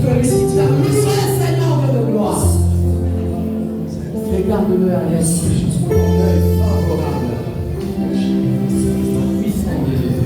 félicite la puissance Seigneur de gloire. Regarde-le à l'esprit. Ton œil favorable. Puissant de Jésus.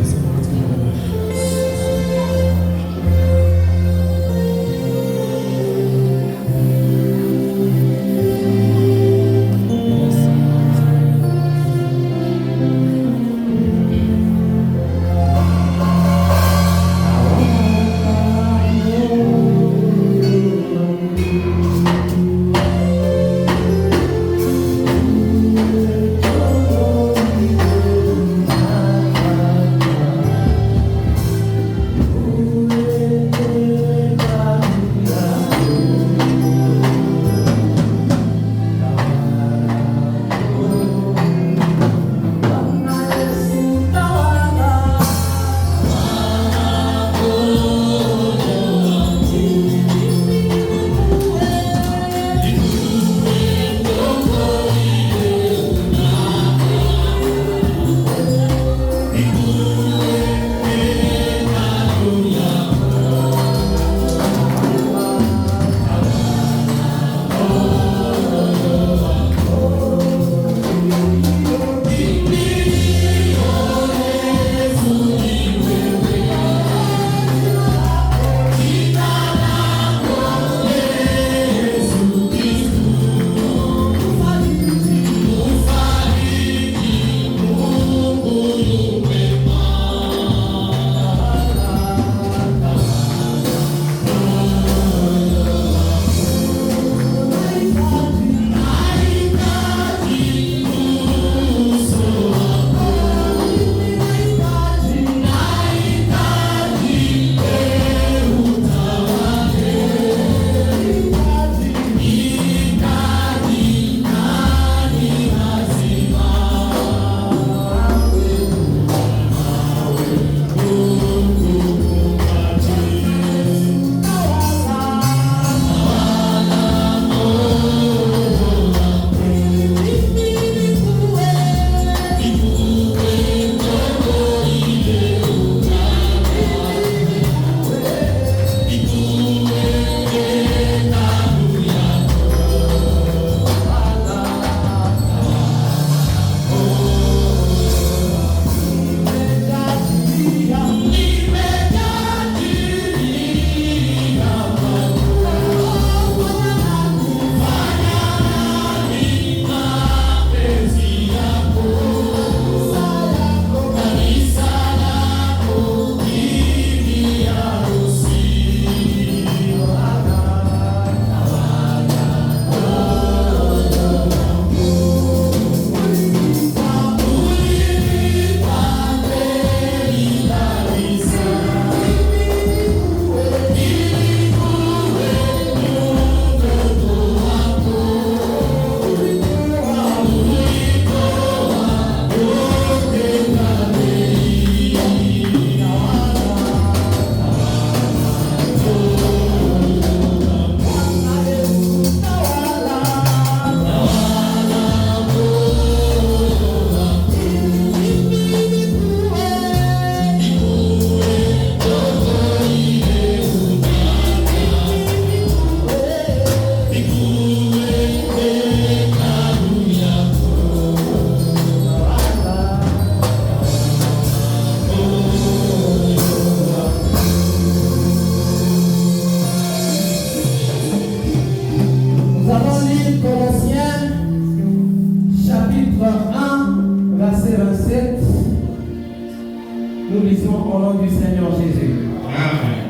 Nous lisons au nom du Seigneur Jésus. Amen.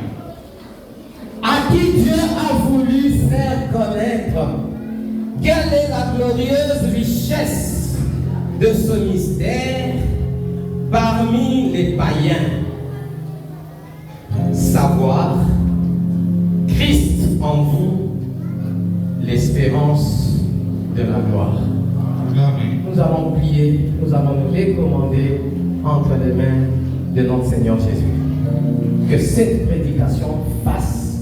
À qui Dieu a voulu faire connaître quelle est la glorieuse richesse de ce mystère parmi les païens. Savoir Christ en vous, l'espérance de la gloire. Amen. Nous allons prier, nous allons nous recommander entre les mains de notre Seigneur Jésus. Que cette prédication fasse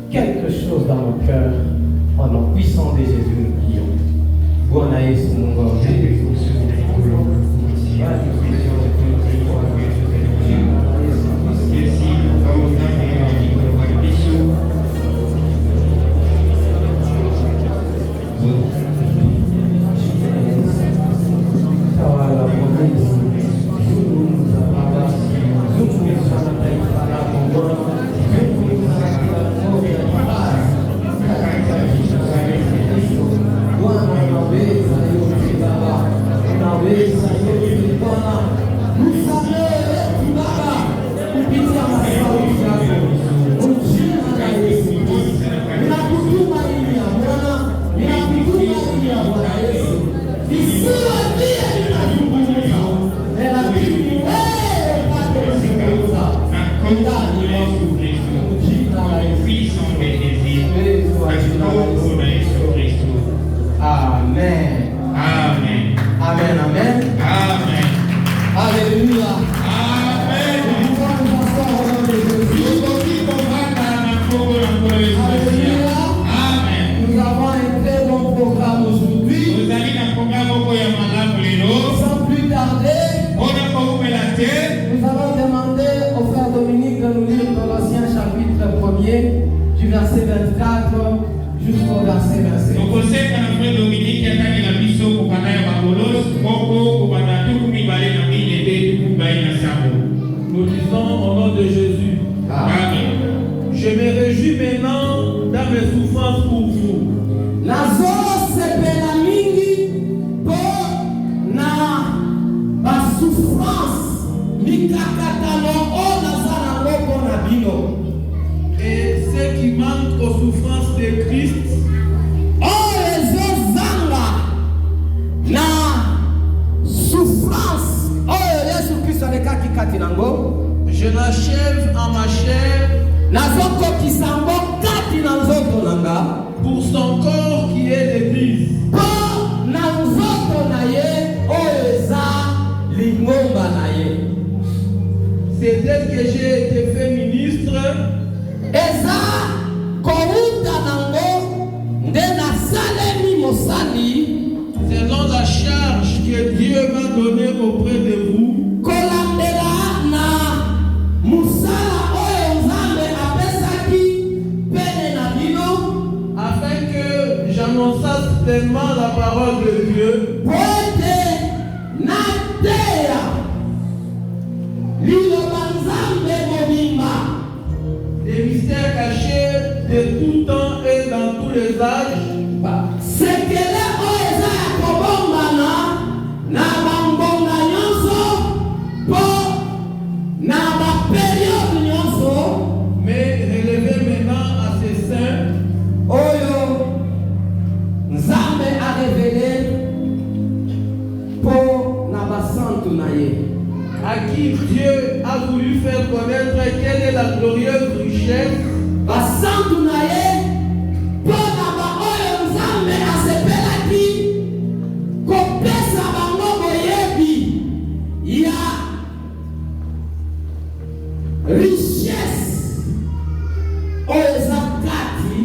quelque chose dans nos cœurs. Au nom puissant de Jésus, nous prions. du verset 24 jusqu'au verset 25. Nous disons au nom de Jésus. Amen. Je me réjouis maintenant dans mes souffrances pour vous. Nazo sepela mingi po na ba souffrance mikakatano o nazana ngoko na bino. Et ceux qui manquent aux souffrances de Christ, Oyo zanga na souffrance oyo Yesu Kristo alekaki kati nango. je l'achève en ma chair Nazokokisa ngo kati na nzoto nanga pour son corps qui est l'Église. po na nzoto na ye oyo eza lingomba na ye. C'est d'elle que j'ai été fait ministre Eza kouta nango nde nasalemi mosali selon la charge que Dieu m'a donnée auprès de vous, kolandela na musala oyo Nzambe apesaki pene na bino afin que j'annonçasse pleinement la parole de Dieu po ete nateya liloba Nzambe mobimba des mystères cachés de tout temps et dans tous les âges, sekele oyo eza ya kobombana na bambonga nyonso mpo na baperiode nyonso mais relevez maintenant à ces saints oyo Nzambe arevele mpo na basantu na ye à qui Dieu a voulu faire connaître quelle est la glorieuse richesse basantu na ye mpo na baoyo Nzambe asepelaki kopesa bango boyebi ya richesse oyo eza kati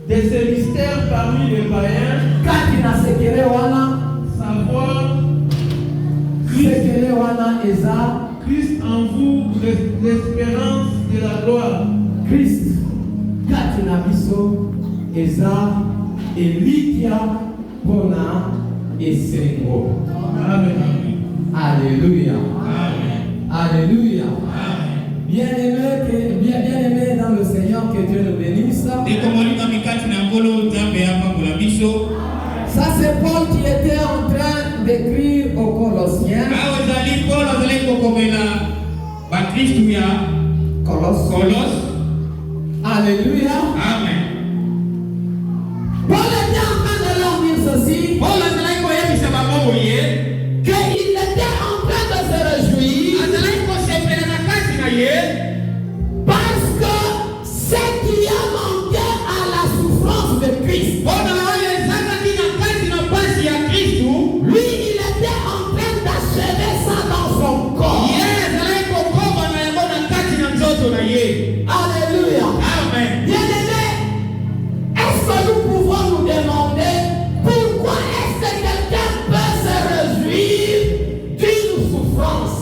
de ces mystères parmi les païens, kati na sekele wana savoir sekele wana eza Christ en vous, l'espérance de la gloire. Christ kati na biso eza elikya mpona esengo. Amen. Alléluia. Amen. Alléluia. Amen. Bien-aimé dans le Seigneur, que Dieu nous bénisse. Ça c'est Paul qui était en train d'écrire aux Colossiens. Colosse. Alléluia. Amen. Paul était en train de leur dire ceci, qu'il était en train de se réjouir parce que ce qui a manqué à la souffrance de Christ, lui il était en train d'achever ça dans son corps. Alléluia. Amen. Bien-aimés, est-ce que nous pouvons nous demander pourquoi est-ce que quelqu'un peut se réjouir d'une souffrance?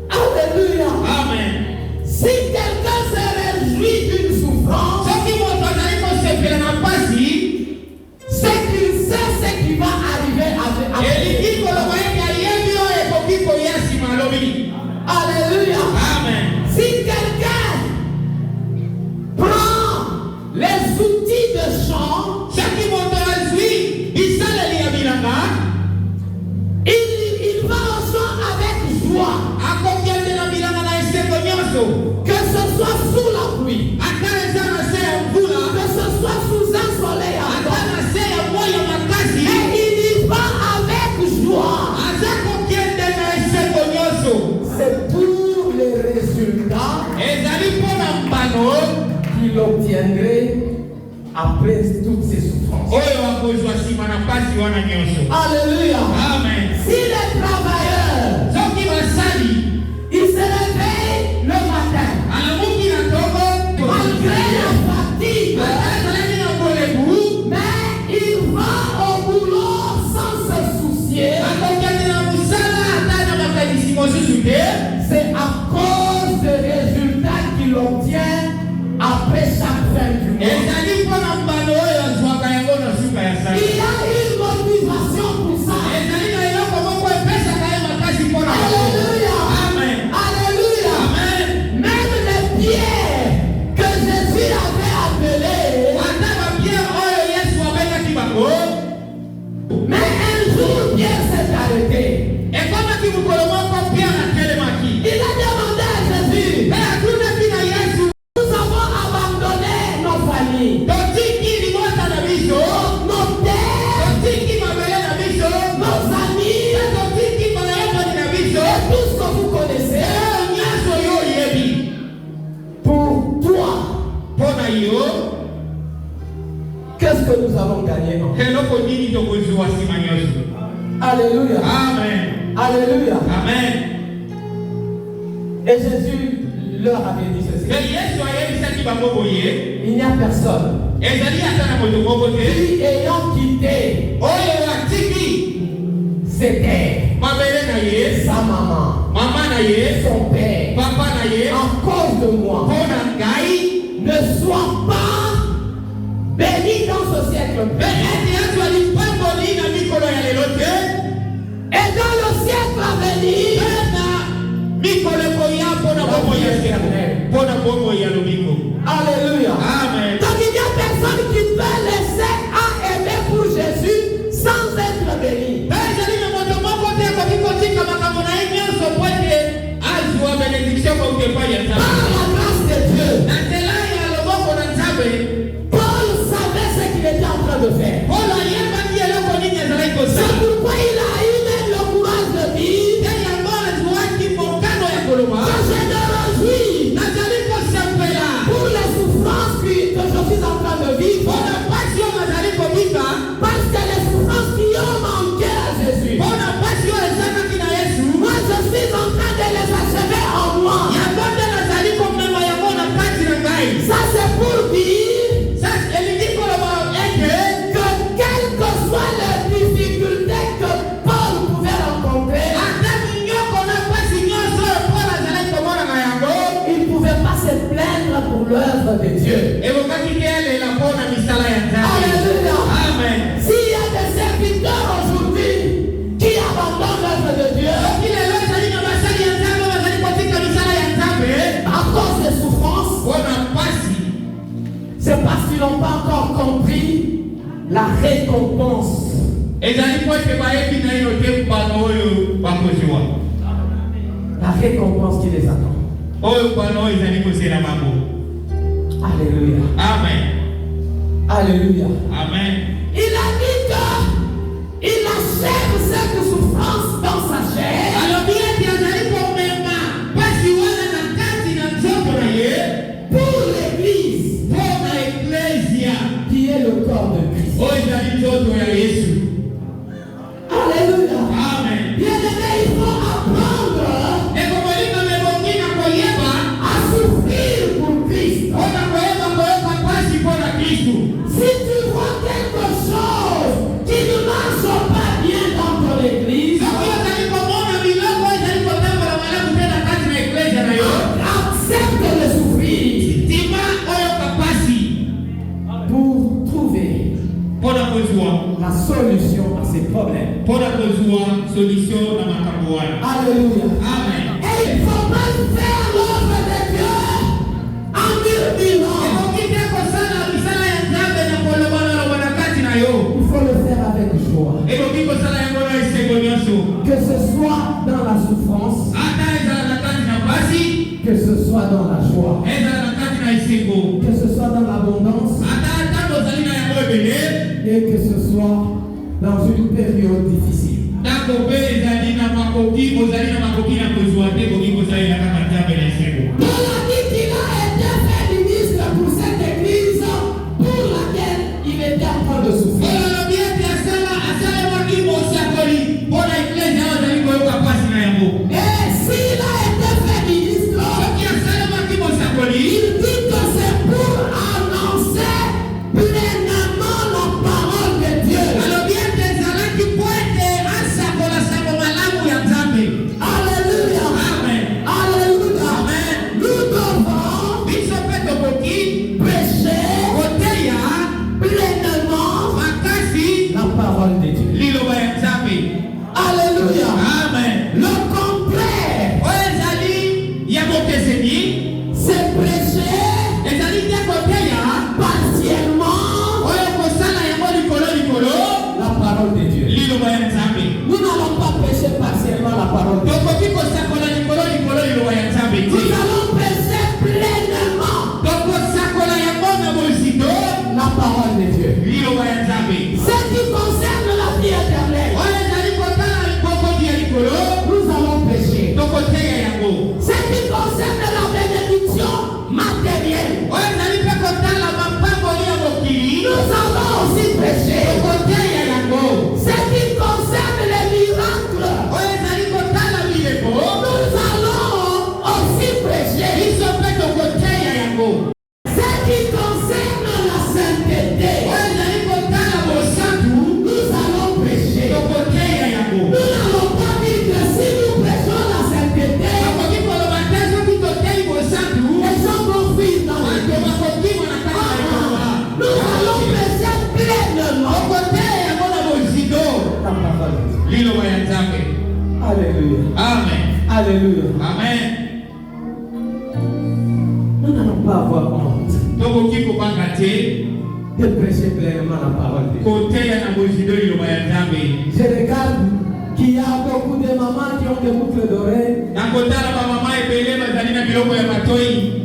Alléluia. Amen. Si quelqu'un se réjouit d'une souffrance, c'est qu'il sait ce qui va arriver avec Alléluia. Amen. Si quelqu'un prend les outils de chant, il va au chant avec joie, que ce soit sous la pluie, que ce soit sous un soleil ardent, et il y va avec joie. C'est pour les résultats qu'il obtiendrait après toutes ces souffrances. Alléluia. Amen. Si les travailleurs, ils se réveillent le matin, malgré la fatigue, mais ils vont au boulot sans se soucier c'est à cause des résultats qu'il obtient après chaque fin du mois. Il y a une motivation pour ça. Alléluia. Amen. Alléluia. Amen. Même les pierres que Jésus avait appelées. Mais un jour, Pierre s'est arrêté. Il a demandé à Jésus, nous avons abandonné nos familles, nos terres, nos amis, et tout ce que vous connaissez. Pour toi, qu'est-ce que nous avons gagné? Alléluia. Amen. Alléluia. Amen. Et Jésus leur avait dit ceci. Il n'y a personne qui ayant quitté ses terres, sa maman, son père, en cause de moi, ne soit pas béni dans ce siècle. Et dans le siècle à venir, alléluia. Amen. Donc il n'y a personne qui peut laisser à aimer pour Jésus sans être béni. Par la grâce de Dieu, Paul savait ce qu'il était en train de faire. C'est pourquoi il a eu même le courage de dire que je me réjouis pour les souffrances que je suis en train de vivre. Parce que les souffrances qui ont manqué à Jésus, moi je suis en train de les achever en moi. Ça c'est pour dire que quelles que soient les difficultés que Paul pouvait rencontrer, il ne pouvait pas se plaindre pour l'œuvre de Dieu. Alléluia. Amen. S'il y a des serviteurs aujourd'hui qui abandonnent l'œuvre de Dieu à cause des souffrances, c'est parce qu'ils n'ont pas encore compris la récompense. La récompense qui les attend. Alléluia. Amen. Alléluia. Amen. Il a dit qu'il achève cette souffrance dans sa chair pour l'Église qui est le corps de Christ. Alléluia. Amen. Bien-aimé, il faut apprendre à souffrir pour Christ. Si tu vois quelque chose qui ne marche pas bien dans ton église, accepte de souffrir pour trouver la solution à ces problèmes. Alléluia. Amen. Et il faut pas faire l'œuvre de Dieu en murmurant. Il faut le faire avec joie. Que ce soit dans la souffrance, que ce soit dans la joie, que ce soit dans l'abondance, et que ce soit dans une période difficile. Paul a dit qu'il a été fait ministre pour cette église pour laquelle il était en train de souffrir. Et s'il a été fait ministre, il dit que c'est pour annoncer pleinement la parole de Dieu. Alléluia. Amen. Alléluia. Amen. Nous n'allons pas avoir honte Donc, qui peut pas gâter, de prêcher pleinement la parole de Dieu. côté à la position de l'Obayazambe. Je regarde qu'il y a beaucoup de mamans qui ont des boucles d'oreilles. D'un côté, la maman est belée, mais elle n'a pas de matoi.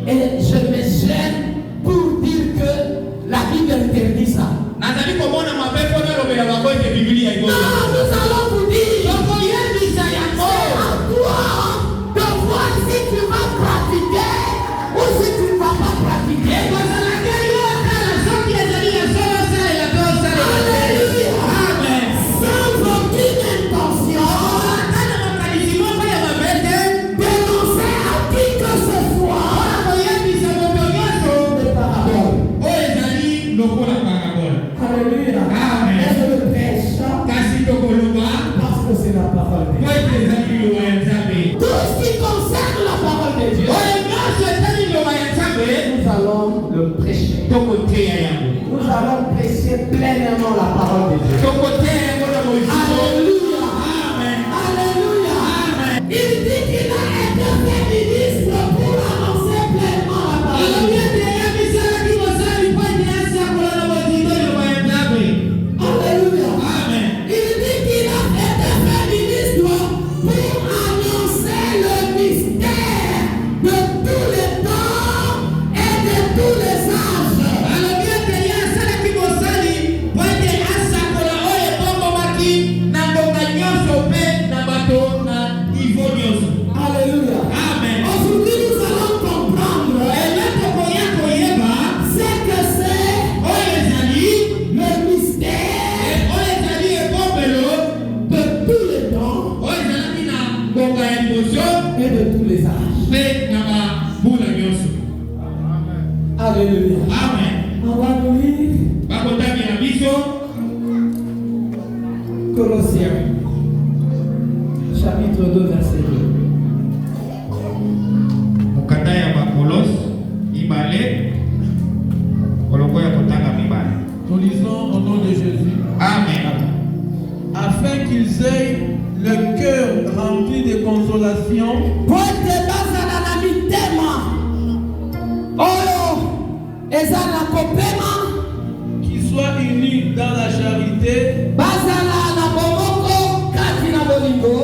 Et je me gêne pour dire que la Bible interdit ça. Nous allons vous dire, Non, nous allons vous dire, c'est à toi de voir si tu vas pratiquer ou si tu ne vas pas pratiquer. Alléluia. Amen. Sans aucune intention d'énoncer à qui que ce soit des paraboles. Alléluia. Amen. Et je le prêche parce que c'est la parole de Dieu. Tout ce qui concerne la parole de Dieu, nous allons le prêcher. Nous allons prêcher pleinement la parole de Dieu. Alléluia. Alléluia. Il dit qu'il a été fait ministre pour annoncer pleinement la parole de Dieu. Alléluia. Il dit qu'il a été fait ministre pour annoncer le mystère de tous les temps et de tous les âges. Alléluia. Aujourd'hui, nous allons comprendre ce que c'est le mystère de tous les temps et de tous les âges. Alléluia. On va nous lire Colossiens, chapitre 2, verset 2. Nous lisons au nom de Jésus. Amen. Afin qu'ils aient le cœur rempli de consolation Pointe bazala na mitema oyo ezala kopema qui soient unis dans la charité bazala na bomoko kati na bolingo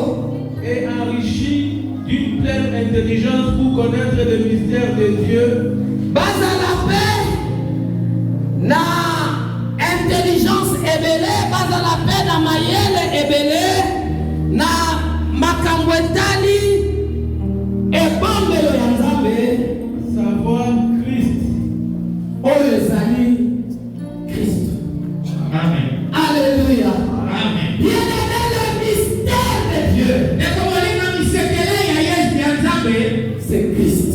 et enrichis d'une pleine intelligence pour connaître le mystère de Dieu bazala pe na intelligence ebele bazala pe na mayele ebele na makambo etali ebombelo ya Nzambe savoir Christ oyo ezali Christ. Amen. Alléluia. Amen. Bien-aimé, le mystère de Dieu, c'est Christ.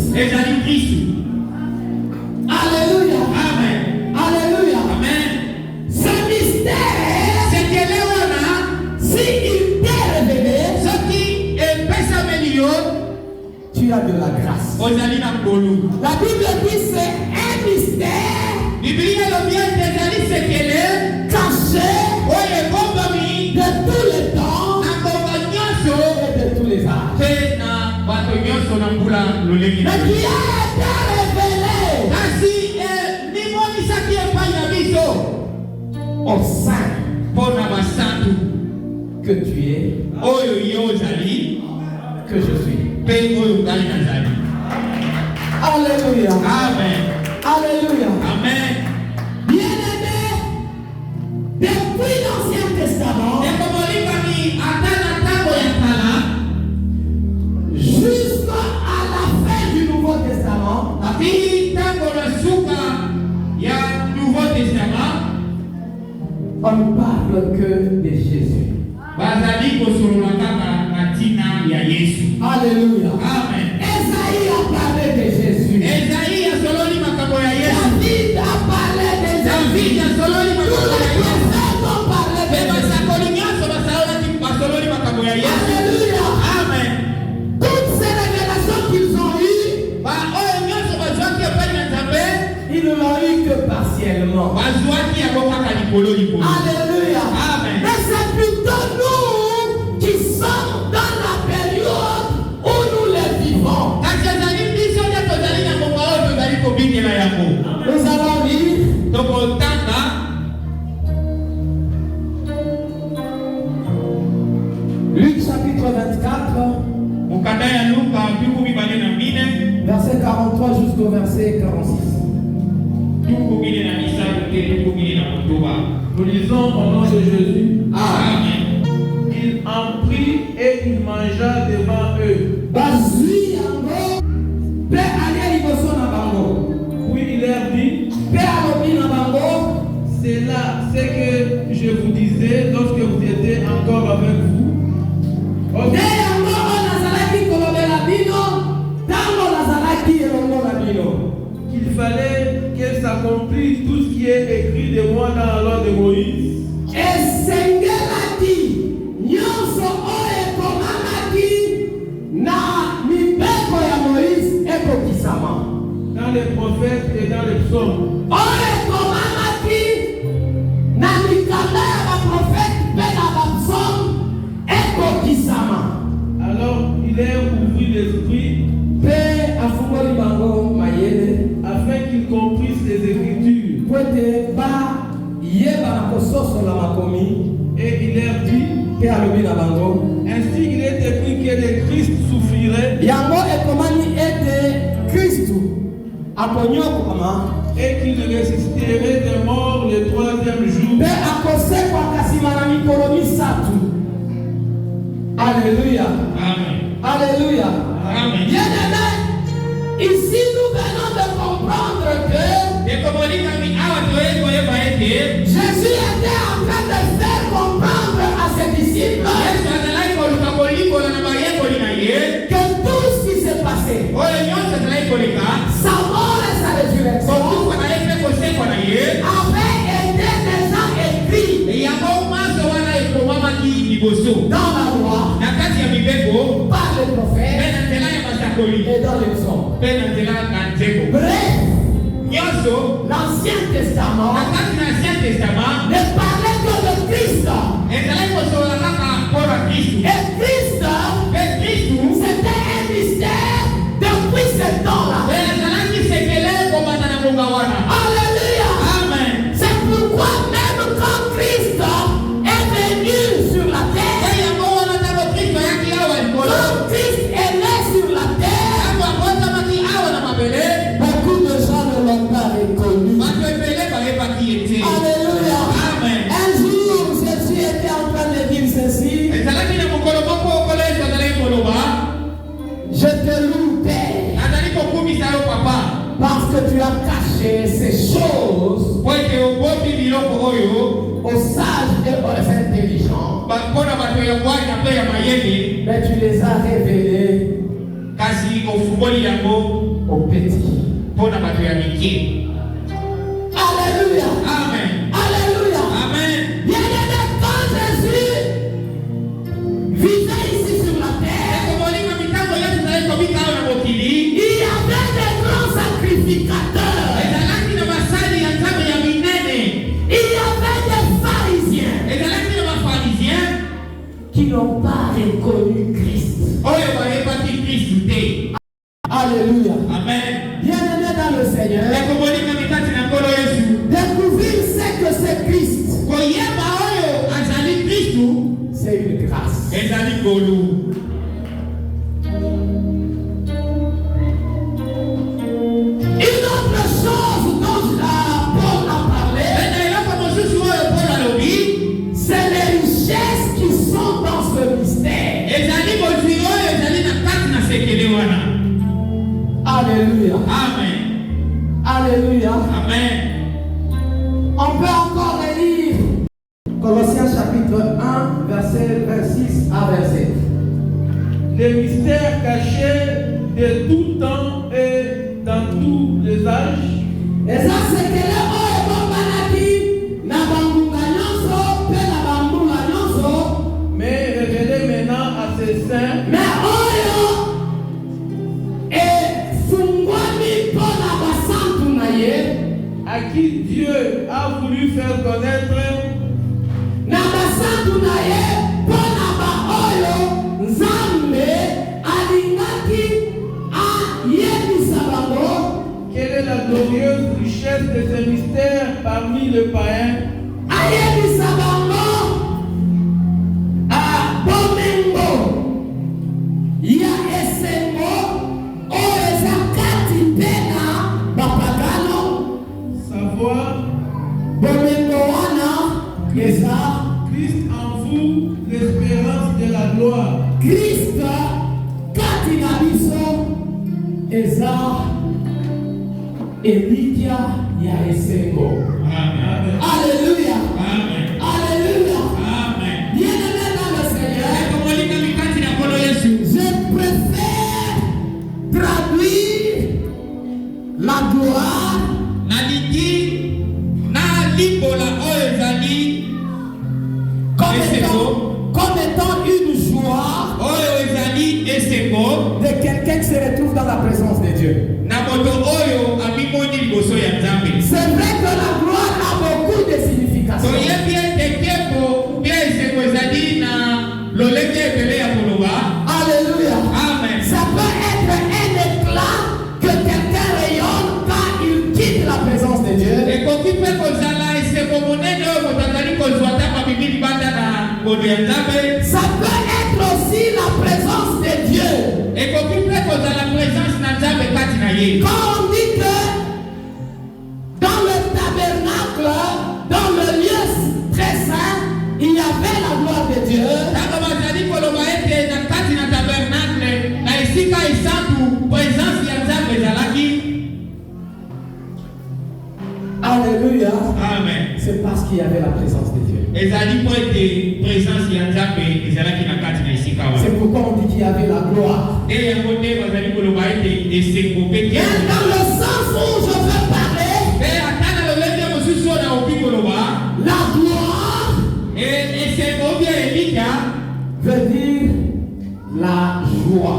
Alléluia. Amen. Alléluia. Amen. Ce mystère, s'il t'est révélé, tu as de la grâce. La Bible dit c'est un mystère caché de tous les temps et de tous les âges. Mais qui a été révélé au sein que tu es, que je suis. Alléluia. Amen. Alléluia. Amen. Bien-aimé, depuis l'Ancien Testament jusqu'à la fin du Nouveau Testament, on ne parle que de Jésus. Alléluia. Amen. Esaïe a parlé de Jésus. David a parlé de Jésus. Tous les prophètes ont parlé de Jésus. Alléluia. Amen. Toutes ces révélations qu'ils ont eues, ils ne l'ont eu que partiellement. Alléluia. Amen. Mais c'est plutôt nous qui sommes dans la période jusqu'au verset 46. Nous lisons au nom de Jésus. Amen. Il en prit et il mangea devant eux. Bazui yango, pe alia liboso na bango. Puis il leur dit, Pe alobi na bango, c'est là ce que je vous disais lorsque vous étiez encore avec vous. nde yango nazalaki kolobela bino, tango nazalaki elongo na bino. Qu'il fallait que s'accomplisse tout ce qui est écrit de moi dans la loi de Moïse. Esengelaki nyonso oyo ekomamaki na mibeko ya Moïse ekokisama. Dans les prophètes et dans les psaumes. Oyo ekomamaki na mikanda ya baprofete mpe na bapsaume ekokisama. Alors il leur ouvrit l'esprit Mpe afungoli bango mayele afin qu'ils comprissent les Écritures. po ete bayeba na kososola makomi. Et il leur dit, Mpe alobi na bango, ainsi il est écrit que le Christ souffrirait yango ekomani ete Kristu akonyokwama et qu'il ressusciterait des morts le troisième jour. mpe akosekwaka nsima na mikolo misatu. Alléluia. Amen. Alléluia. Amen. Bien-aimé, ici nous venons de comprendre que Jésus était en train de faire comprendre à ses disciples que tout ce qui s'est passé, sa mort et sa résurrection, avait été déjà écrit dans la loi, par les prophètes et dans les psaumes. Bref, l'Ancien Testament ne parlait que de Christ. Et Christ, c'était un mystère depuis ce temps-là. Alléluia. Amen. C'est pourquoi même quand Christ est venu sur la terre, quand Christ est né sur la terre, beaucoup de gens ne l'ont pas reconnu. Alléluia. Amen. Un jour, Jésus était en train de dire ceci. Je te loue, Père, parce que tu as caché ces choses aux sages et aux intelligents, mais tu les as révélées aux petits. Alléluia. Amen. Alléluia. Amen. Bien-aimé, quand Jésus vivait ici sur la terre, il y avait des grands sacrificateurs. Il y avait des pharisiens qui n'ont pas reconnu Christ. Alléluia. Amen. Bien-aimé dans le Seigneur, découvrir ce que c'est Christ, c'est une grâce. Une autre chose dont Paul a parlé, c'est les richesses qui sont dans ce mystère. Alléluia. Amen. Alléluia. Amen. On peut encore lire Colossiens chapitre 1, verset 26 à 27. Les mystères cachés de tout temps et dans tous les âges, Et ça, c'est que les oyo na bambunga nyonso, pe na bambunga nyonso, mais révélés maintenant à ses saints mais oyo efungwami mpo na basantu na ye, à qui Dieu a voulu faire connaître na basantu na ye mpo na baoyo Nzambe alingaki ayebisa bango. quelle est la glorieuse richesse de ce mystère parmi les païens, Ayebisa bango bomengo ya esengo oyo eza kati mpe na Papagalo, savoir Bomengoana, Eza, Christ en vous, l'espérance de la gloire. Christ, Katinabiso, Eza, Elikia, Yaesengo. Amen. Alléluia. Amen. Alléluia. Amen. Bien-aimé dans le Seigneur, je préfère traduire la gloire Naliki na limbola oyo ezali comme étant une joie oyo ezali esengo de quelqu'un qui se retrouve dans la présence de Dieu. na moto oyo abimoni liboso ya Nzambe. C'est vrai que la gloire a beaucoup de significations. Toyebi ete nkembo ubia esengo ezali na lolenge ebele ya koloba. Alléluia. Amen. Ça peut être un éclat que quelqu'un rayonne quand il quitte la présence de Dieu. Ekoki mpe kozala esengo monene oyo moto azali kozwa ntango abimi libanda na ngondo ya Nzambe. Ça peut être aussi la présence de Dieu. Ekoki mpe kozala présence na Nzambe kati na ye. Quand on dit que dans le tabernacle, dans le lieu très saint, il y avait la gloire de Dieu. Ntango bazali koloba ete na kati na tabernacle na esika esantu présence ya Nzambe ezalaki. Alléluia. Amen. C'est parce qu'il y avait la présence de Dieu. Ezali po ete présence ya Nzambe ezalaki na kati na esika wana. C'est pourquoi on dit qu'il y avait la gloire. Nde yango nde bazali koloba ete esengo mpe Et dans le sens où je veux parler, mpe ata na lolenge mosusu oyo nakoki koloba la gloire esengo bia elika veut dire la joie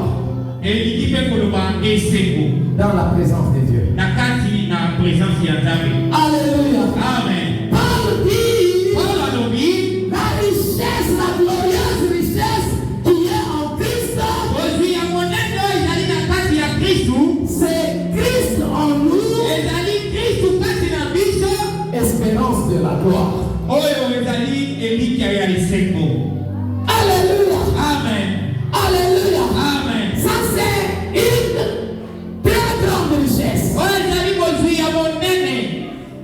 elingi mpe koloba esengo dans la présence de Dieu. na kati na présence ya Nzambe. Alléluia. Amen. Paul dit Paul alobi la richesse, la glorieuse richesse qui est en Christ, ozwi ya monene oyo ezali na kati ya Kristu c'est Christ en nous, ezali Kristu kati na biso espérance de la gloire. oyo ezali elikya ya esengo. Alléluia. Amen. Alléluia. Amen. Ça c'est une très grande richesse. oyo ezali kozwi ya monene.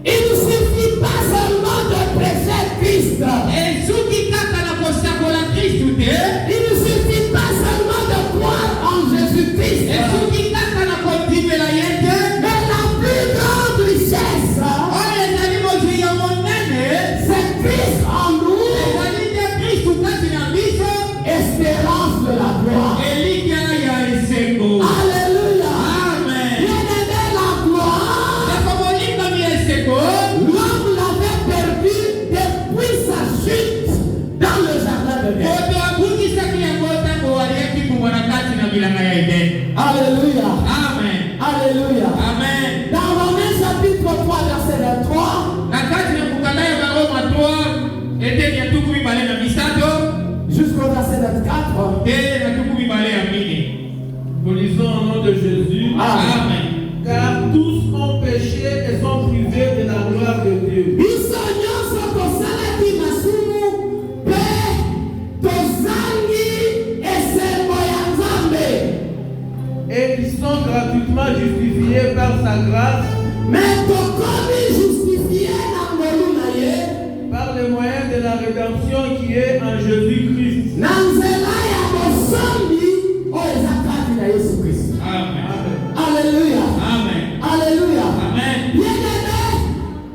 Il ne suffit pas seulement de prêcher Christ. esuki kaka na kosakola Kristu te. Il ne suffit pas seulement de croire en Jésus-Christ. esuki kaka na kondimela ye te. Mais la plus grande richesse, oyo ezali kozwi ya monene c'est Christ en nous, ezali te Kristu kati na biso espérance de la gloire. elikya ya esengo. Alléluia. Amen. Bien-aimé, la gloire, ekomolingami esengo l'homme l'avait perdu depuis sa chute dans le jardin de Dieu. moto abungisaki yango ntango aliaki kumwa na kati na bilanga ya Eden. Alléluia. Amen. Alléluia. Amen. Dans Romains chapitre 3, verset 23, na kati na mokanda ya baroma 3 eteni ya tuku mibale na misato jusqu'au verset 24, te na tuku mibale ya mine. Nous lisons au nom de Jésus. Amen. Car tous ont péché et sont privés de la gloire de Dieu. biso nyonso tosalaki masumu mpe tozangi esengo ya Nzambe, Et ils sont gratuitement justifiés par sa grâce, mais tokomi justifie na ngolu na ye par le moyen de la rédemption qui est en Jésus-Christ. na nzela ya bosombi oyo eza kati na Yesu Kristo. Amen. Alléluia. Amen. Alléluia. Amen. Bien-aimé,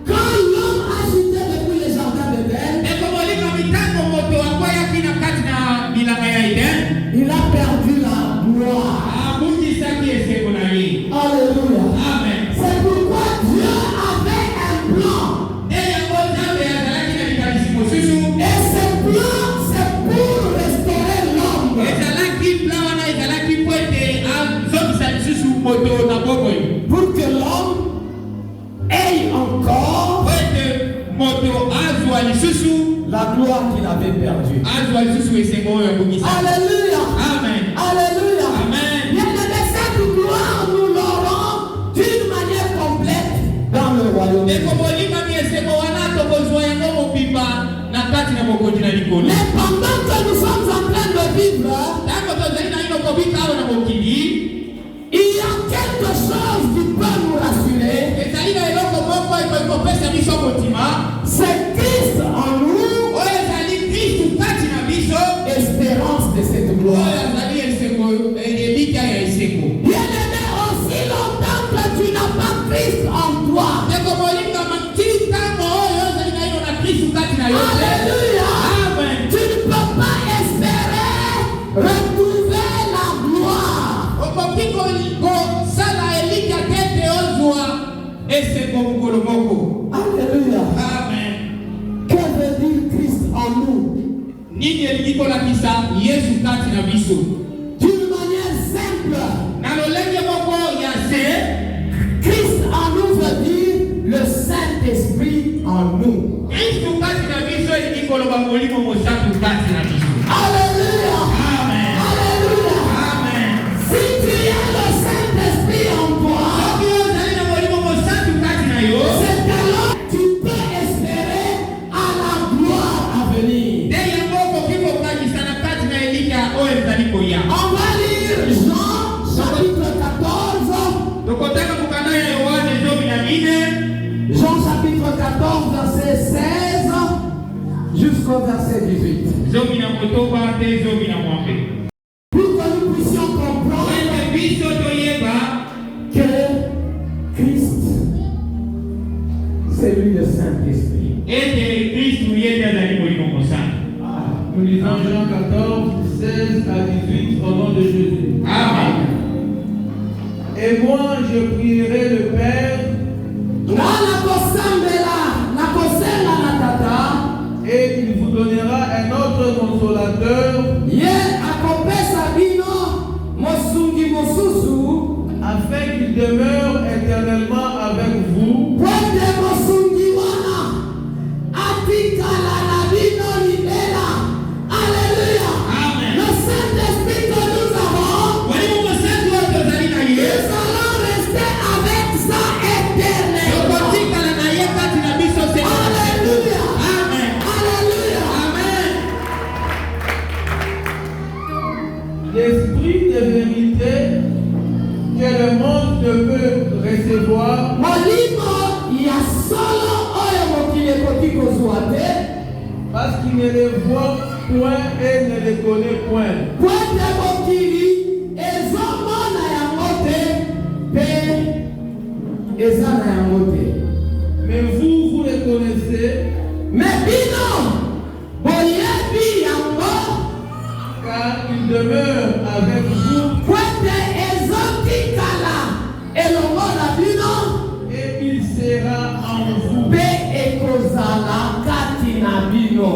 quand l'homme a chuté depuis le jardin d'Éden, ekomolika mitango moto akweyaki na kati na bilanga ya Eden il a perdu la gloire. abungisaki esengo na ye. Alléluia. Amen. C'est pourquoi Dieu avait un plan. nde yango Nzambe azalaki na likanisi mosusu Et ce plan, c'est pour restaurer l'homme. ezalaki plan wana ezalaki po ete azongisa lisusu moto na bokoyi. Pour que l'homme ait encore po ete moto azwa lisusu la gloire qu'il avait perdue. azwa lisusu esengo oyo abungisa. Alléluia. Amen. Alléluia. Amen. Bien-aimé, cette gloire, nous l'aurons d'une manière complète dans le royaume. ekomolingami esengo wana tokozwa yango mobimba na kati na bokonzi na likolo. Mais pendant que nous sommes en train de vivre, ntango tozali na ino kobika awa na mokili il y a quelque chose qui peut nous rassurer. likolakisa Yesu kati na biso. D'une manière simple, Na lolenge moko ya se, Christ en nous veut dire le Saint-Esprit en nous. Kristo kati na biso elingi koloba molimo mosantu kati na biso. Alléluia. Amen. Alléluia. Amen. Si tu as le Saint-Esprit en toi, Soki ozali na molimo mosantu kati na yo, c'est alors que tu peux espérer à la gloire à venir. nde yango okoki kokangisa na kati na elika oyo ezali koya. On va lire Jean chapitre 14. Tokotaka mokanda ya Yohane 14. Jean chapitre 14, verset 16 jusqu'au verset 18. Zomi na motoba te zomi na mwambe. Pour que nous puissions comprendre Ete biso toyeba que Christ, c'est lui le Saint-Esprit. ete Kristu yende azali molimo mosantu. Nous lisons Jean 14, 16 à 18 au nom de Jésus. Amen. Et moi, je prierai le Père et il vous donnera un autre consolateur afin qu'il demeure éternellement avec vous. Amen. Le Saint-Esprit que nous avons, Molimo mosantu oyo tozali na ye, nous allons rester avec ça éternellement. tokotikala na ye kati na biso se. Alléluia. Amen. Alléluia. Amen. L'esprit de vérité que le monde ne peut recevoir Molimo ya solo oyo mokili ekoki kozwa te, parce qu'il ne les voit point et ne les connaît point. po ete mokili ezomona yango te mpe eza na yango te. Mais vous, vous les connaissez, Me bino boyebi yango car il demeure avec vous po ete ezotikala elongo na bino et il sera en vous. mpe ekozala kati na bino.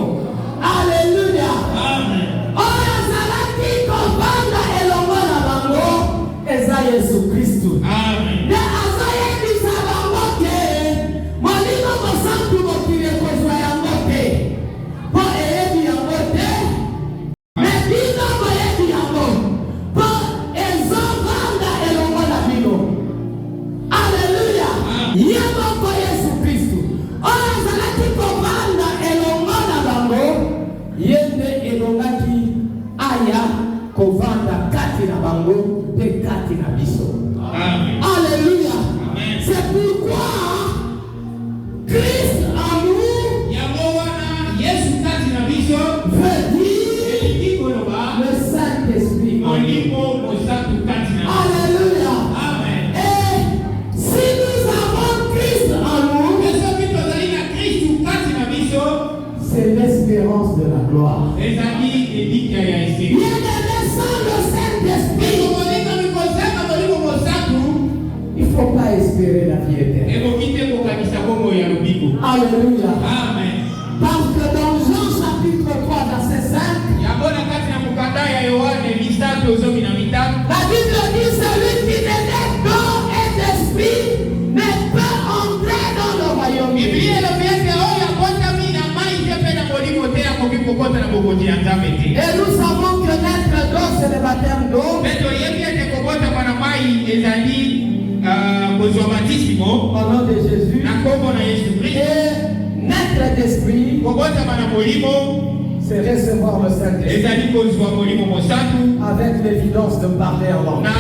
Alleluya. Amen. Oyo azalaki kovanda elongo na bango eza Yesu Kristu. Amen. Nde azoyebisa bango ke molimo mosantu mokili ekozwa yango te mpo eyebi yango te, me bino boyebi yango mpo ezovanda elongo na bino. Alleluya. Ye moko Yesu Kristu oyo azalaki kovanda elongo na bango, ye nde elongaki aya kovanda kati na bango mpe kati na biso. Amen. Alléluia. Amen. C'est pourquoi Christ en nous Yango wana Yesu kati na biso veut dire elingi koloba le Saint-Esprit en nous. molimo mosantu kati na biso. Alléluia. Amen. Et si nous avons Christ en nous, Soki tozali na Kristu kati na biso, c'est l'espérance de la gloire. ezali elikya ya esika. Bien-aimé, sans le Saint-Esprit, Ekokolinga mikozanga molimo mosantu, il ne faut pas espérer la vie éternelle. ekoki te kokanisa kombo ya lobiko. Alléluia. Amen. Parce que dans Jean chapitre 3, verset 5, Yango na kati na mokanda ya Yohane 3:15, la Bible dit celui qui n'est d'eau et d'esprit ne peut entrer dans le royaume de Dieu. Biblia elobi ete oyo abotami na mai te mpe na molimo te akoki kokota na bokonzi ya Nzambe te. Et nous savons que naître d'eau, c'est le baptême d'eau. Mpe toyebi ete kobotama na mai ezali kozwa batisimo Au nom de Jésus. na kombo na Yesu Kristo. Et naître d'esprit, Kobotama na molimo c'est recevoir le Saint-Esprit ezali kozwa molimo mosantu avec l'évidence de parler en langue. na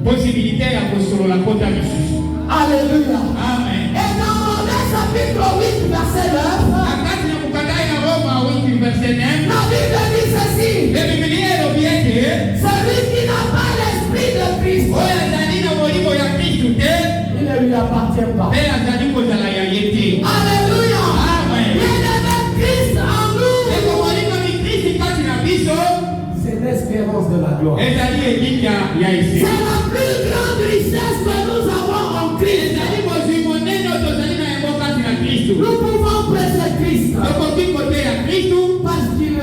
posibilité ya kosolola kota misusu. Alléluia. Amen. Et dans Romains chapitre 8, verset 9, Na kati na mokanda ya Roma 8:9, la Bible dit ceci. mpe Biblia elobi ete Celui qui n'a pas l'esprit de Christ, oyo azali na molimo ya Kristu te il ne lui appartient pas. mpe azali kozala ya ye te. Alléluia. Amen. Bien-aimé, Christ en nous, Ekokolinga mikristi kati na biso c'est l'espérance de la gloire. ezali elikya ya C'est esika. la plus grande richesse que nous avons en Christ. ezali kozwi monene oyo tozali na yango kati na Kristu. Nous pouvons prêcher Christ Tokoki koteya Kristu parce qu'il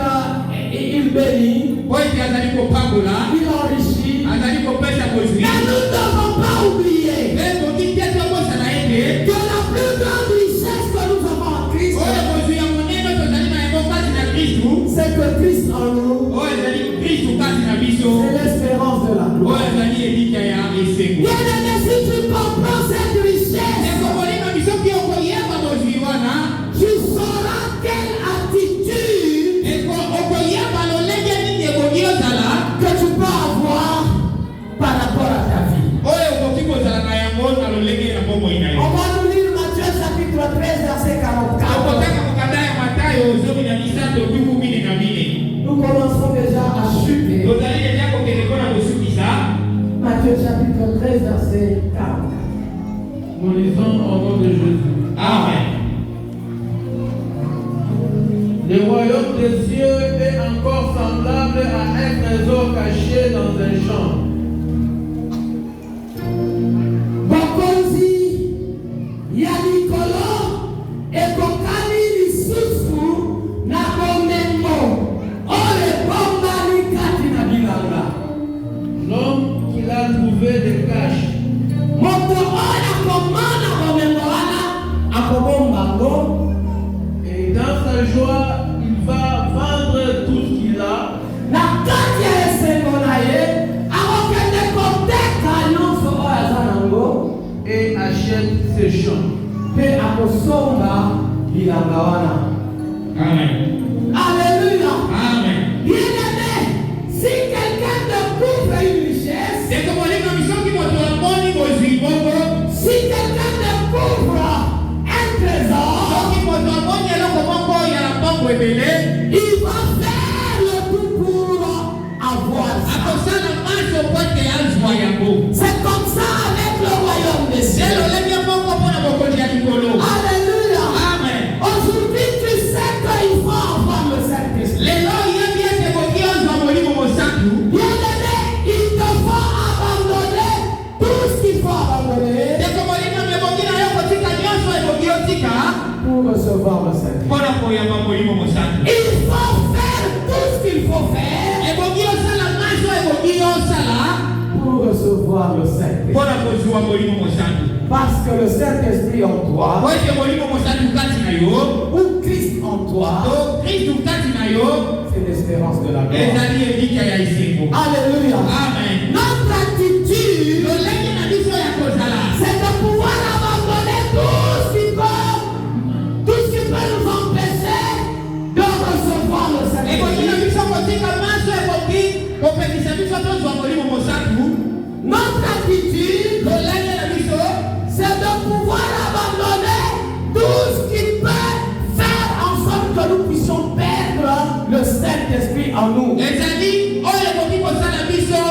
il enrichit. azali kopesa kozwi. Mais nous ne devons pas oublier Ekoki te tokosala ete que la plus grande richesse que nous avons en Christ, oyo kozwi ya monene tozali na yango kati na Kristu, c'est que Christ en nous, oyo ezali Kristu kati na biso, c'est l'espérance de la oyo gloire. ezali elika ya esengo. Bien-aimé, si tu comprends cette richesse, ekokolinga biso ki okoyeba kozwi wana, tu sauras quelle attitude okoyeba lolenge nini ekoki ozala, que tu peux avoir par rapport à ta vie. oyo okoki kozala na yango na lolenge na bomoi na yo. On va nous lire Matthieu chapitre 13, verset 44. Okotaka kokanda ya Matayo 13:14. Nous commençons déjà à chuter. tozali deja kokende mpona kosukisa. Matthieu chapitre 13, verset 44. Nous lisons au nom de Jésus. Amen. Le royaume des cieux est encore semblable à un trésor caché dans un champ. Bakonzi ya likolo ekokani lisusu na bomengo oyo ebombami kati na bilanga. L'homme qui l'a trouvé le cache. Moto oyo akomona bomengo wana akobomba ngo, Et dans sa joie, il va vendre tout ce qu'il a na kati ya esengo na ye akokende koteka nyonso oyo aza nango et achète ses champs. mpe akosomba bilanga wana. Amen. Alléluia. Amen. Bien-aimé, si quelqu'un découvre une richesse, ekokolinga biso ki moto amoni kozwi bongo, si quelqu'un découvre un trésor, soki moto amoni eloko moko ya bongo ebele, il va faire le tout pour avoir ça. akosala maso po ete azwa yango. C'est comme ça avec le royaume des ye cieux. lolenge moko mpona bokonzi ya likolo. Alléluia. Amen. Aujourd'hui, tu sais qu'il faut avoir le Saint-Esprit. lelo yebi ete koki ozwa molimo mosantu, Bien-aimé, il te faut abandonner tout ce qu'il faut abandonner ekokolinga mebongi na yo kotika nyonso ekoki otika pour recevoir le Saint-Esprit. mpona koyamba molimo mosantu. Il faut faire tout ce qu'il faut faire ekoki osala maso ekoki osala pour recevoir le Saint-Esprit. mpona kozwa molimo mosantu. Parce que le Saint-Esprit en toi, po ete molimo mosantu kati na yo, ou Christ en toi, to Kristu kati na yo, c'est l'espérance de la gloire. ezali elika ya esengo. Alléluia. Amen. Notre attitude, lolenge na biso ya kozala c'est de pouvoir abandonner tout ce qui peut nous empêcher de recevoir le ekoki na Saint-Esprit. biso kotika maso ekoki kopekisa biso tozwa molimo mosantu. Notre attitude, lolenge na biso c'est de pouvoir abandonner tout ce qui peut faire en sorte que nous puissions perdre le Saint-Esprit en nous. ezali oyo ekoki kosala biso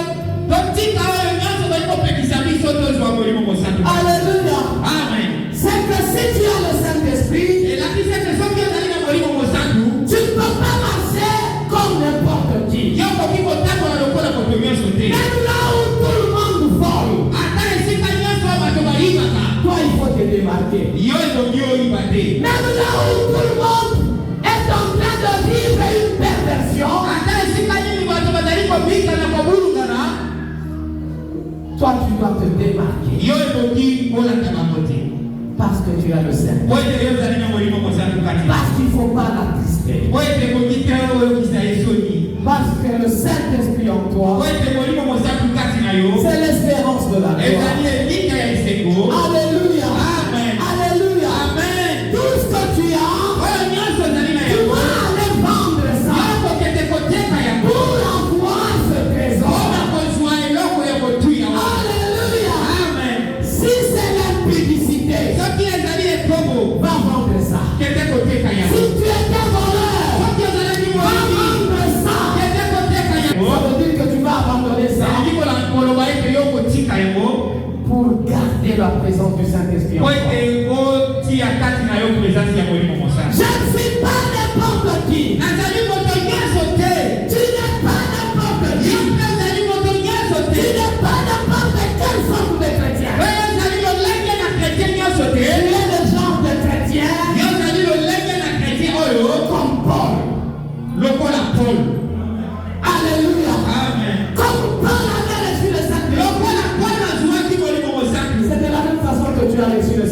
totika oyo nyonso toki kopekisa biso tozwa molimo mosantu. Alléluia. Amen. C'est que si tu as le Saint-Esprit, elakisi ete soki ozali na molimo mosantu, tu ne peux pas marcher comme n'importe qui. yo okoki kotambola lokola moto nyonso te. Même là où tout le monde vole, ata esika nyonso bato bayibaka, toi il faut te démarquer. yo ekoki oyiba te. Même là où tout le monde est en train de vivre une perversion, ata esika nini bato bazali kobika na kobulungana, toi tu dois te démarquer. yo ekoki kolanda bango te. Parce que tu as le Saint-Esprit. po ete yo ozali na molimo mosantu kati na Parce qu'il ne faut pas l'attrister. po ete ekoki te oyokisa esoni. Parce que le Saint-Esprit en po toi, ete molimo mosantu kati na yo c'est l'espérance de la ezali gloire. elika ya esengo. Alléluia. Amen. Alléluia. Amen. Tout ce que tu as, oyo nyonso ezali na tu yango, vas aller vendre ça yo kokende koteka yango pour avoir ce trésor. mpona kozwa eloko ya kotuya wana. Alléluia. Amen. Si c'est l'impudicité, soki ezali ekobo, va vendre ça. kende koteka Si yango. tu étais voleur, soki ozalaki va molimi, vendre ça. kende koteka yango. Ça veut dire que tu vas abandonner ça ezali koloba ete yo kotika yango pour garder la présence du Saint-Esprit en po toi. ete otia kati na yo présence ya molimo mosantu. Je ne suis pas n'importe qui. nazali moto nyonso te. Tu n'es pas n'importe qui. yo mpe ozali moto nyonso Tu te. n'es pas n'importe quelle forme de chrétien. oyo ozali lolenge na kretien nyonso Tu te. es le genre de chrétien yo ozali lolenge na kretien oyo comme Paul. lokola Paul. Alléluia. Amen.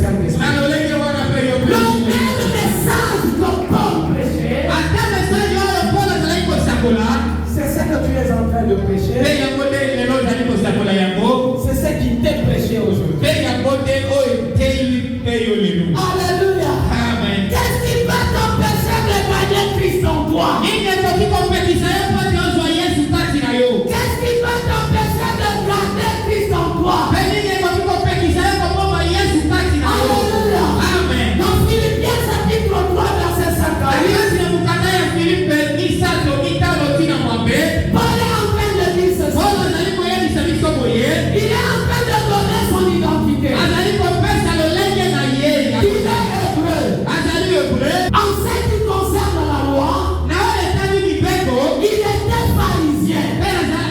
Saint-Esprit. Na lolenge wana pe yo Le même message que Paul prêchait, ata message oyo Paul azali kosakola c'est ce que tu es en train de pe prêcher. yango nde lelo ozali kosakola yango C'est ce qui t'est prêché aujourd'hui. pe yango nde oyo eteyi pe yo lelo. alléluia. Amen. Qu'est-ce qui va t'empêcher de gagner Christ en toi? Nini ekoki kopekisa yo mpo ete ozwa Yesu kati na yo? Qu'est-ce qui va t'empêcher de garder Christ en toi? Pe nini ekoki kopekisa yo komoma Yesu kati na yo? Alléluia. Amen. Dans Philippiens chapitre 3 verset 50, Alliance ya mokanda ya Filipe misato mitano tina mabe. Paul est en train de dire ceci. Paul azali koyebisa biso boye. Il est en train de donner son identité. Azali kopesa lolenge na ye. Il est hébreu. Azali hébreu. En ce qui concerne la loi, Na oyo etali mibeko. il était pharisien. Pe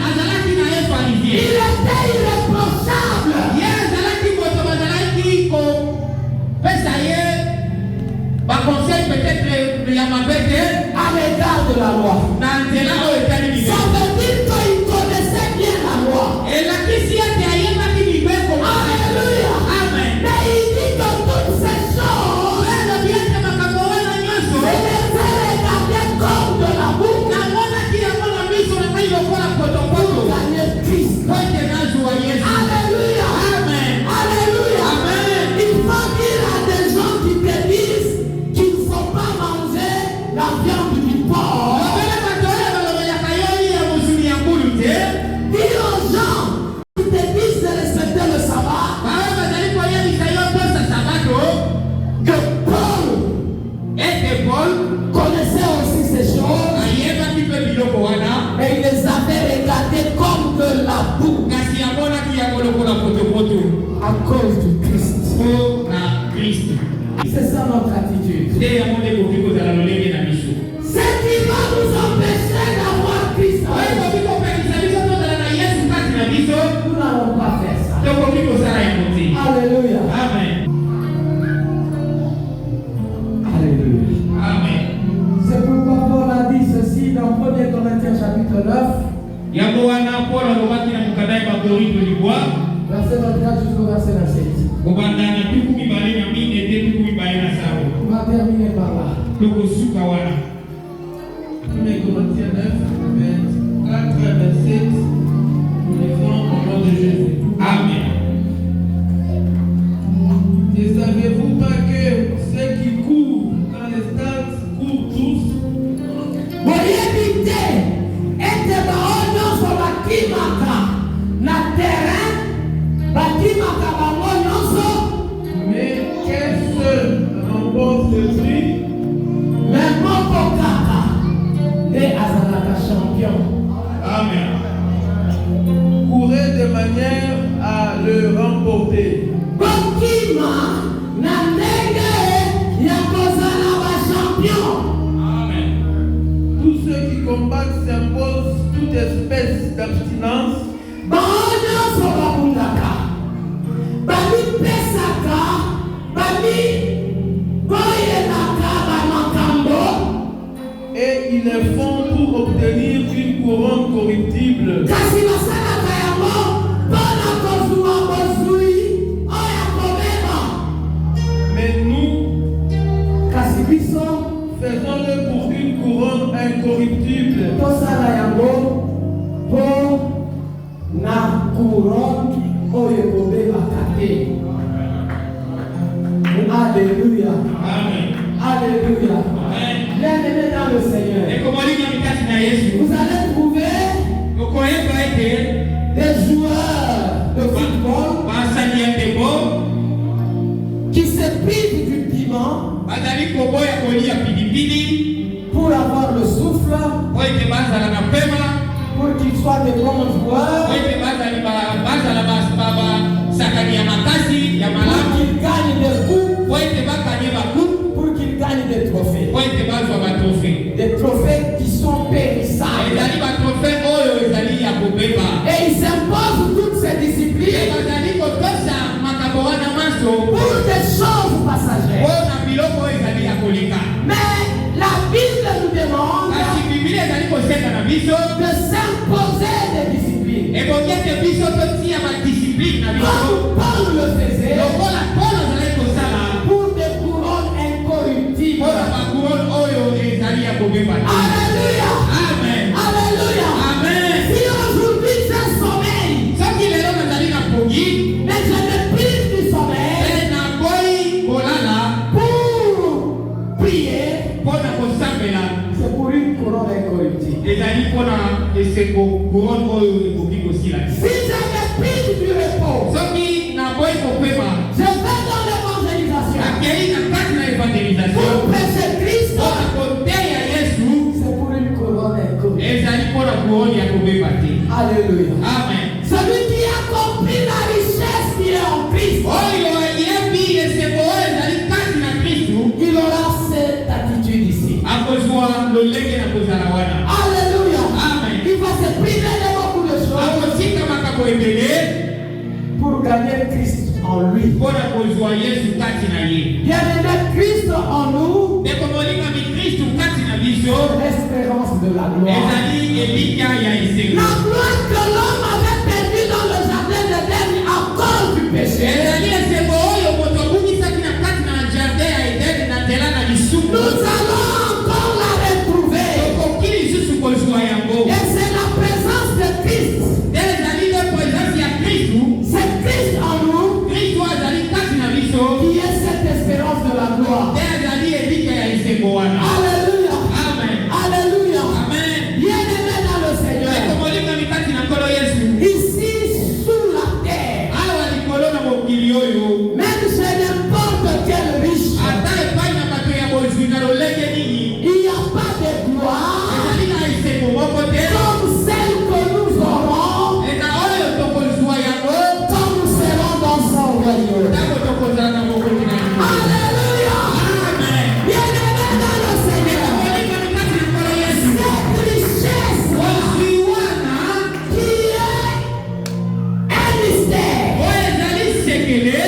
azalaki na ye Il pharisien. était irréprochable. Ye azalaki moto bazalaki kopesa ye baconseil peut-être ya mabe te À l'égard de la loi. na nzela oyo etali Ça mibeko. veut dire qu'il connaissait bien la loi. Elakisi ete ayebaki mibeko. Alléluia. Amen. Mais il dit que toutes ces choses, Elobi ete makambo wana nyonso je les ai regardées comme de la boue namonaki yango na miso na ngai lokola pour potopoto gagner Christ. po ete nazwa Yesu. Alléluia. Amen. Alléluia. Amen. Il faut dire à des gens qui te disent qu'il ne faut pas manger la viande du porc. Lobele bato oyo balobelaka yo ya mosuni ya nkulu te. Dis aux gens qui te disent de respecter le sabbat Baoyo bazali koyebisa yo tosa sabato que Paul ete Paul connaissait aussi ces choses ayebaki mpe biloko wana et il les avait regardées comme de la boue kasi amonaki yango lokola potopoto à cause du Christ. mpo na Kristo. C'est ça notre attitude. Nde yango nde ekoki kozala lolenge na biso. Ce qui va nous empêcher d'avoir Christ en Oyo nous. ekoki kopekisa biso tozala na Yesu kati na biso Nous n'allons pas faire ça. tokoki kosala yango te. Alléluia. Amen. Alléluia. Amen. C'est pourquoi Paul a dit ceci dans 1 Corinthiens chapitre 9, Yango wana Paul alobaki na mokanda ya Bakorinto libwa verset 24 jusqu'au verset 27. kobanda na tuku mibale na mine te tuku mibale na sabo. On va terminer par là. Tokosuka wana. 1 Corinthiens 9, 24 à 27, nous lisons au nom de Jésus. Amen. Ne savez-vous pas que ceux qui courent dans les stades courent tous, Boyebi te ete bao nyonso bakimaka na terrain, bakimaka bango nyonso, mais qu'un seul remporte le prix? mais moko kaka nde azalaka champion. Amen. Courez de manière à le remporter. Bokima na ndenge ya kozala bachampion. Amen. Tous ceux qui combattent s'imposent toute espèce d'abstinence, Bao nyonso babundaka, bamipesaka, bamiboyelaka bamakambo, et ils le font pour obtenir une couronne corruptible. kasi basalaka yango mpona kozwa bozwi oyo akomema. Mais nous, Kasi biso faisons-le pour une couronne incorruptible. tosala yango mpo na couronne oyo ekobebaka te. Alléluia. Amen. Alléluia. Amen. Bien-aimés dans le Seigneur, Ekomolinga mikati na Yesu. vous allez trouver Okoyeba ete des joueurs de football basali ya ndembo qui se privent du piment bazali koboya kolia pilipili pour avoir le souffle, po ete bazala na pema pour qu'ils soient des bons po joueurs, ete bazala basakani ya makasi ya pour malamu qu'ils gagnent des coups, po ete bakanye bakupe pour qu'ils gagnent des trophées. po ete bazwa batrofe. Des trophées qui sont périssables. Ezali batrofe oyo ezali ya kobeba. Et ils s'imposent toutes ces disciplines Bazali kotosa makambo wana maso pour des choses passagères. oyo na biloko oyo ezali ya koleka. Mais la Bible nous demande Kasi Biblia ezali kosenga na biso de s'imposer des disciplines. eboki ete biso totia badisipline na biso Comme Paul le faisait, lokola Paul azalaki kosala gagner Christ en lui. mpona kozwa yesu kati na ye. Bien-aimé, Christ en nous, ndeko molingami kristu kati na biso l'espérance de la gloire. ezali elikya ya esengo. La gloire que l'homme avait perdue dans le jardin d'Éden à cause du péché. ezali esengo oyo moto abungisaki na kati na jardin ya edeni na nzela na lisumu. Nous allons encore la retrouver. okoki lisusu kozwa yango. Et c'est la présence de Christ. nde ezali nde présence ya kristu. C'est Christ en nous kristu azali kati na biso qui est cette espérance de la gloire. nde azali elikya ya esengo wana. Alléluia. amen Alléluia. amen. Bien-aimé dans le Seigneur. ndeko molingami kati na nkolo yesu. Ici sous la terre, awa likolo na mokili oyo même chez n'importe quel riche, ata epai na bato ya bozwi na lolenge nini il n'y a pas de gloire ezali na esengo moko te comme celle que nous aurons eza oyo tokozwa yango quand nous serons dans son royaume. ntango tokozala na mokoli na yango. Alléluia. amen. Bien-aimé dans le Seigneur, molingami kati na nkolo yesu. cette richesse bozwi wana qui est un mystère oyo ezali sekele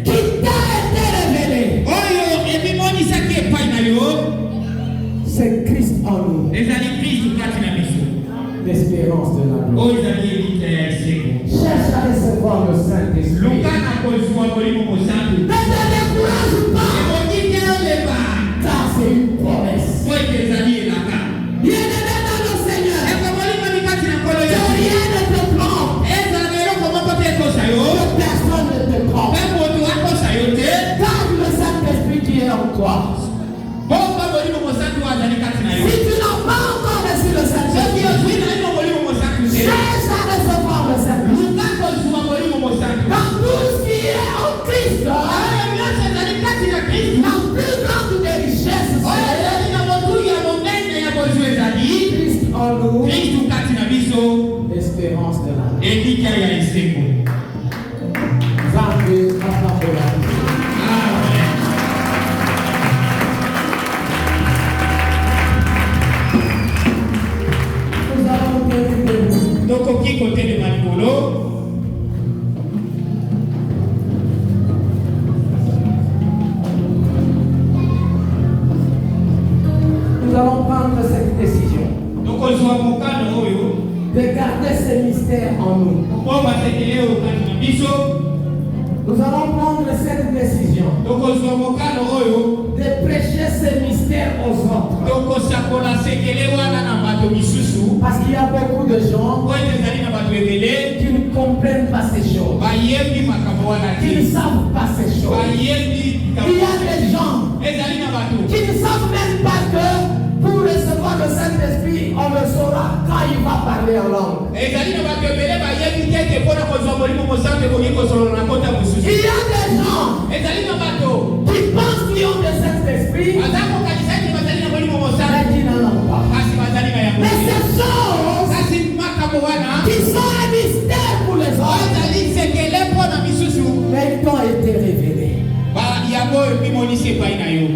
qui t'a été révélé, oyo ebimonisaki epai na yo C'est Christ en nous, ezali kristu kati na biso l'espérance de la gloire. oyo ezali elikya ya esengo. Cherche à recevoir le Saint-Esprit. luka na kozwa molimo mosantu. ne te décourage pas, ekoki te oleba Car c'est une promesse. po ete ezali elaka. bien-aimé dans le Seigneur, eko molingami kati na nkolo que yesu. rien ne te trompe, ezala na eloko moko te ekosa yo que personne ne te trompe, mpe moto akosa yo te car le Saint-Esprit qui est en toi. bomba molimo mosantu azali kati na yo. Si tu n'as pas encore reçu le soki Saint-Esprit, ozwi na yo molimo mosantu te cherche à recevoir le Saint-Esprit. luka kozwa molimo mosantu. Dans tout ce qui est en Christ, oyo nyonso ezali kati na kristu la plus grande des richesses, oyo c'est ezali na motu ya monene ya bozwi ezali Christ en nous, kristu kati na biso l'espérance de la gloire. elikya ya esengo. Nzambe apambola biso. amen. Nous allons guérir de nous. tokoki kotelema likolo. Nous allons prendre cette décision tokozwa mokano oyo de garder ces mystères en nous. mpo basekele oyo kati na biso. Nous allons prendre cette décision tokozwa mokano oyo de prêcher ces mystères aux autres. tokosakola sekele wana na bato misusu Parce qu'il y a beaucoup de gens po ete ezali na bato ebele qui ne comprennent pas ces choses, bayembi makambo wana qui ne te savent pas ces choses. bayembi il y a des gens ezali na bato qui ne savent même pas que pour recevoir le Saint-Esprit, on le saura quand il va parler en langue. ezali na bato ebele bayembi te ete mpona kozwa molimo mosantu ekoki kosolola na kota mosusu. Il y a des gens ezali na bato qui pensent qu'ils ont le Saint-Esprit, baza kokanisa ete bazali na molimo Mais mosantu qui n'en ont pas. kasi bazali na yango mais te. ces choses kasi makambo wana qui sont un mystère pour les autres, ezali sekele mpona misusu Mais ils t'ont été révélés. yango ebimonisi epai na yo.